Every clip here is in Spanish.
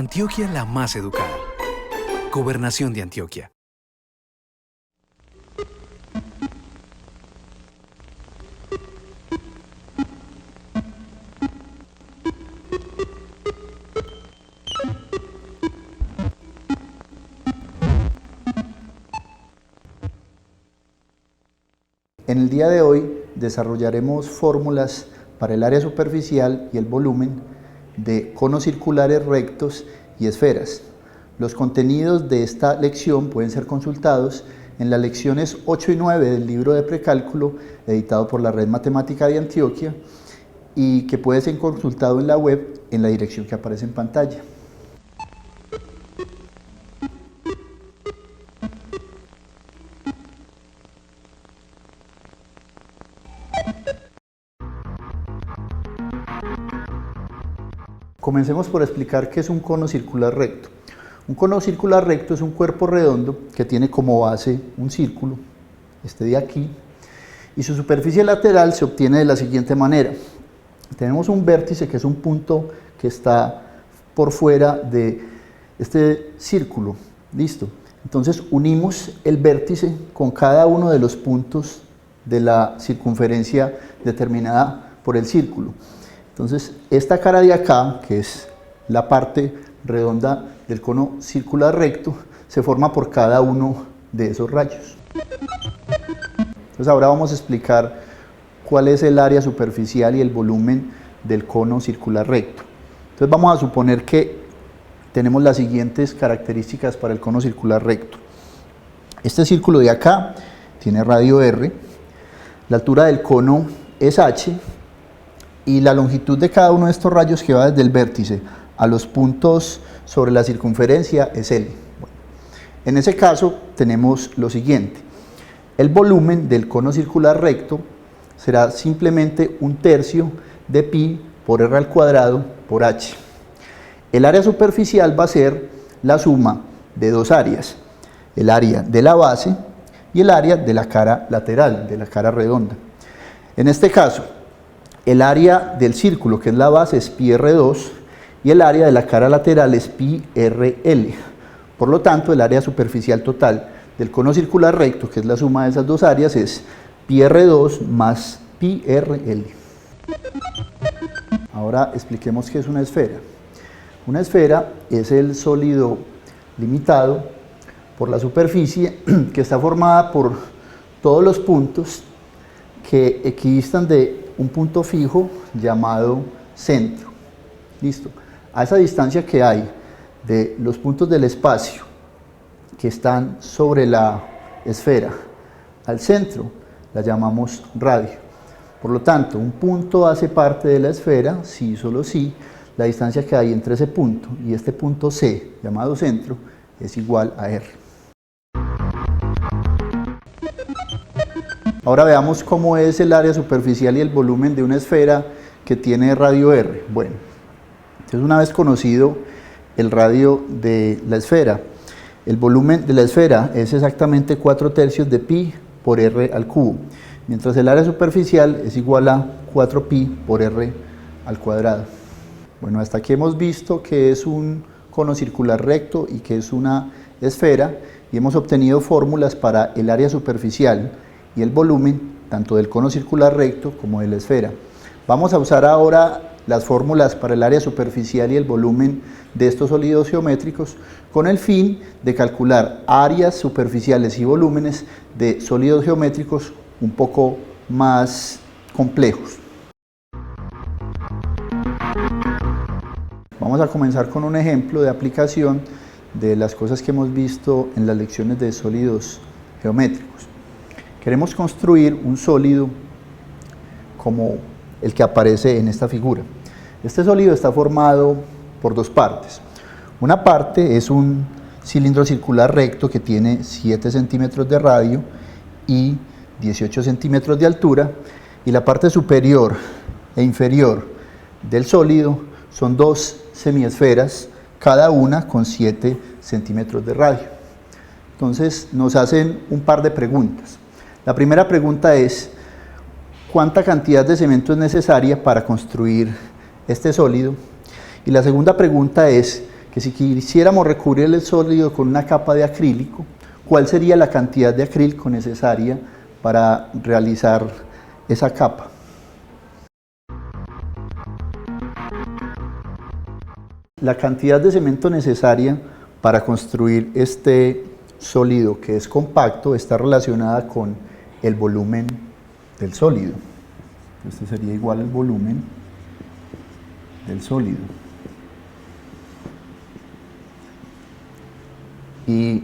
Antioquia la más educada. Gobernación de Antioquia. En el día de hoy desarrollaremos fórmulas para el área superficial y el volumen de conos circulares rectos y esferas. Los contenidos de esta lección pueden ser consultados en las lecciones 8 y 9 del libro de precálculo editado por la Red Matemática de Antioquia y que puede ser consultado en la web en la dirección que aparece en pantalla. Comencemos por explicar qué es un cono circular recto. Un cono circular recto es un cuerpo redondo que tiene como base un círculo, este de aquí, y su superficie lateral se obtiene de la siguiente manera. Tenemos un vértice que es un punto que está por fuera de este círculo, ¿listo? Entonces unimos el vértice con cada uno de los puntos de la circunferencia determinada por el círculo. Entonces, esta cara de acá, que es la parte redonda del cono circular recto, se forma por cada uno de esos rayos. Entonces, ahora vamos a explicar cuál es el área superficial y el volumen del cono circular recto. Entonces, vamos a suponer que tenemos las siguientes características para el cono circular recto. Este círculo de acá tiene radio R, la altura del cono es H, y la longitud de cada uno de estos rayos que va desde el vértice a los puntos sobre la circunferencia es L. Bueno, en ese caso tenemos lo siguiente: el volumen del cono circular recto será simplemente 1/3 de pi por r al cuadrado por h. El área superficial va a ser la suma de dos áreas, el área de la base y el área de la cara lateral, de la cara redonda. En este caso, el área del círculo, que es la base, es pi r2 y el área de la cara lateral es pi rl. Por lo tanto, el área superficial total del cono circular recto, que es la suma de esas dos áreas, es pi r2 más pi rl. Ahora expliquemos qué es una esfera. Una esfera es el sólido limitado por la superficie que está formada por todos los puntos que equidistan de un punto fijo llamado centro. Listo. A esa distancia que hay de los puntos del espacio que están sobre la esfera al centro, la llamamos radio. Por lo tanto, un punto hace parte de la esfera si y solo si la distancia que hay entre ese punto y este punto C, llamado centro, es igual a R. Ahora veamos cómo es el área superficial y el volumen de una esfera que tiene radio R. Bueno, entonces una vez conocido el radio de la esfera, el volumen de la esfera es exactamente 4/3 de pi por r al cubo, mientras el área superficial es igual a 4pi por r al cuadrado. Bueno, hasta aquí hemos visto que es un cono circular recto y que es una esfera, y hemos obtenido fórmulas para el área superficial y el volumen tanto del cono circular recto como de la esfera. Vamos a usar ahora las fórmulas para el área superficial y el volumen de estos sólidos geométricos con el fin de calcular áreas superficiales y volúmenes de sólidos geométricos un poco más complejos. Vamos a comenzar con un ejemplo de aplicación de las cosas que hemos visto en las lecciones de sólidos geométricos. Queremos construir un sólido como el que aparece en esta figura. Este sólido está formado por dos partes. Una parte es un cilindro circular recto que tiene 7 centímetros de radio y 18 centímetros de altura, y la parte superior e inferior del sólido son dos semiesferas, cada una con 7 centímetros de radio. Entonces nos hacen un par de preguntas. La primera pregunta es: ¿cuánta cantidad de cemento es necesaria para construir este sólido? Y la segunda pregunta es: que si quisiéramos recubrir el sólido con una capa de acrílico, ¿cuál sería la cantidad de acrílico necesaria para realizar esa capa? La cantidad de cemento necesaria para construir este sólido, que es compacto, está relacionada con el volumen del sólido. Este sería igual al volumen del sólido. Y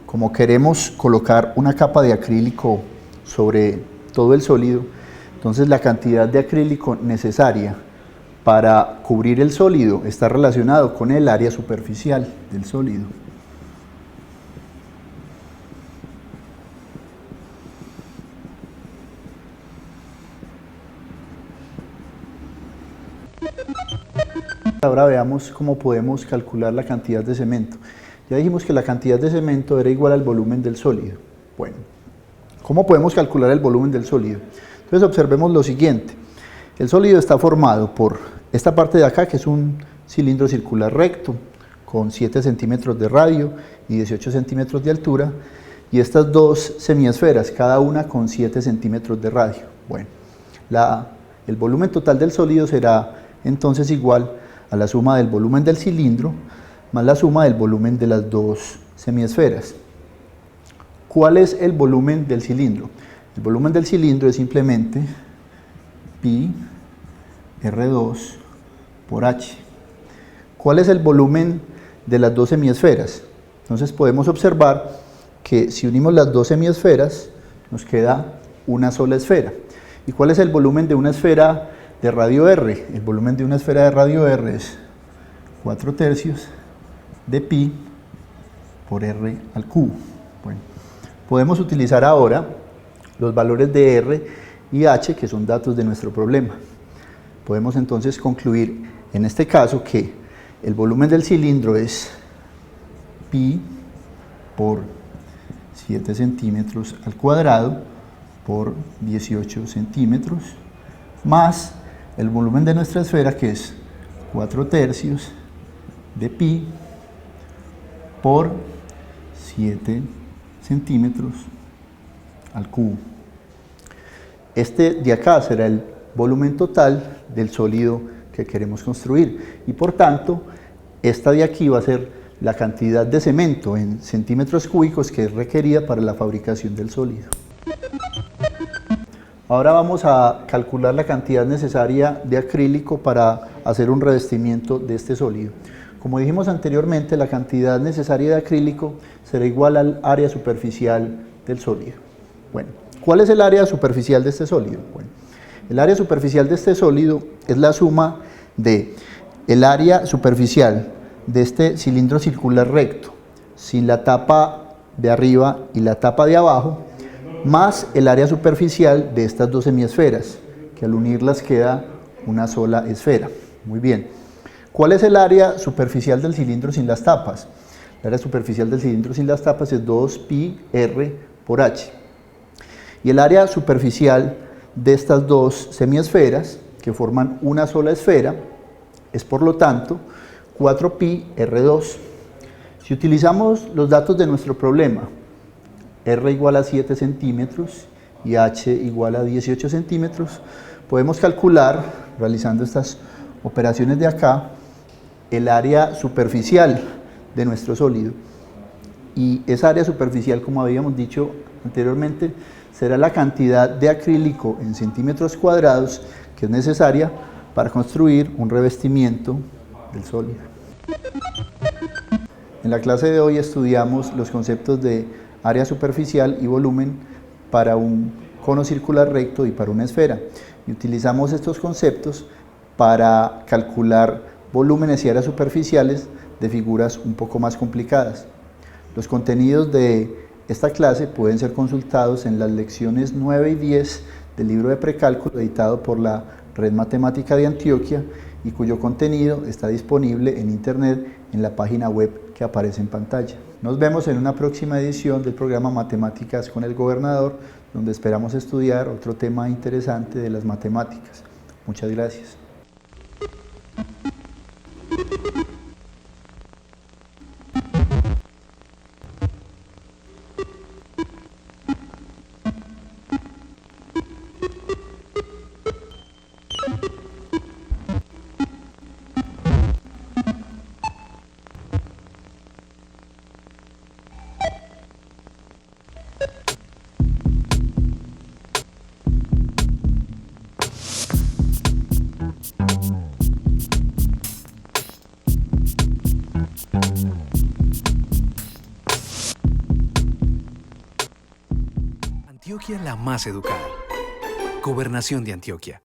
como queremos colocar una capa de acrílico sobre todo el sólido, entonces la cantidad de acrílico necesaria para cubrir el sólido está relacionado con el área superficial del sólido. Ahora veamos cómo podemos calcular la cantidad de cemento. Ya dijimos que la cantidad de cemento era igual al volumen del sólido. Bueno, ¿cómo podemos calcular el volumen del sólido? Entonces observemos lo siguiente. El sólido está formado por esta parte de acá, que es un cilindro circular recto con 7 centímetros de radio y 18 centímetros de altura, y estas dos semiesferas, cada una con 7 centímetros de radio. Bueno, el volumen total del sólido será entonces igual a la suma del volumen del cilindro más la suma del volumen de las dos semiesferas. ¿Cuál es el volumen del cilindro? El volumen del cilindro es simplemente pi R2 por H. ¿Cuál es el volumen de las dos semiesferas? Entonces podemos observar que si unimos las dos semiesferas nos queda una sola esfera. ¿Y cuál es el volumen de una esfera de radio R? El volumen de una esfera de radio R es 4/3 de pi por R al cubo. Bueno, podemos utilizar ahora los valores de R y H, que son datos de nuestro problema. Podemos entonces concluir en este caso que el volumen del cilindro es pi por 7 centímetros al cuadrado por 18 centímetros más el volumen de nuestra esfera, que es 4/3 de pi por 7 centímetros al cubo. Este de acá será el volumen total del sólido que queremos construir y por tanto esta de aquí va a ser la cantidad de cemento en centímetros cúbicos que es requerida para la fabricación del sólido. Ahora vamos a calcular la cantidad necesaria de acrílico para hacer un revestimiento de este sólido. Como dijimos anteriormente, la cantidad necesaria de acrílico será igual al área superficial del sólido. Bueno, ¿cuál es el área superficial de este sólido? Bueno, el área superficial de este sólido es la suma de el área superficial de este cilindro circular recto, sin la tapa de arriba y la tapa de abajo, más el área superficial de estas dos semiesferas, que al unirlas queda una sola esfera. Muy bien. ¿Cuál es el área superficial del cilindro sin las tapas? El área superficial del cilindro sin las tapas es 2pi R por H. Y el área superficial de estas dos semiesferas, que forman una sola esfera, es por lo tanto 4pi R2. Si utilizamos los datos de nuestro problema, R igual a 7 centímetros y H igual a 18 centímetros, podemos calcular, realizando estas operaciones de acá, el área superficial de nuestro sólido. Y esa área superficial, como habíamos dicho anteriormente, será la cantidad de acrílico en centímetros cuadrados que es necesaria para construir un revestimiento del sólido. En la clase de hoy estudiamos los conceptos de área superficial y volumen para un cono circular recto y para una esfera. Y utilizamos estos conceptos para calcular volúmenes y áreas superficiales de figuras un poco más complicadas. Los contenidos de esta clase pueden ser consultados en las lecciones 9 y 10 del libro de precálculo editado por la Red Matemática de Antioquia y cuyo contenido está disponible en internet en la página web que aparece en pantalla. Nos vemos en una próxima edición del programa Matemáticas con el Gobernador, donde esperamos estudiar otro tema interesante de las matemáticas. Muchas gracias. Antioquia la más educada. Gobernación de Antioquia.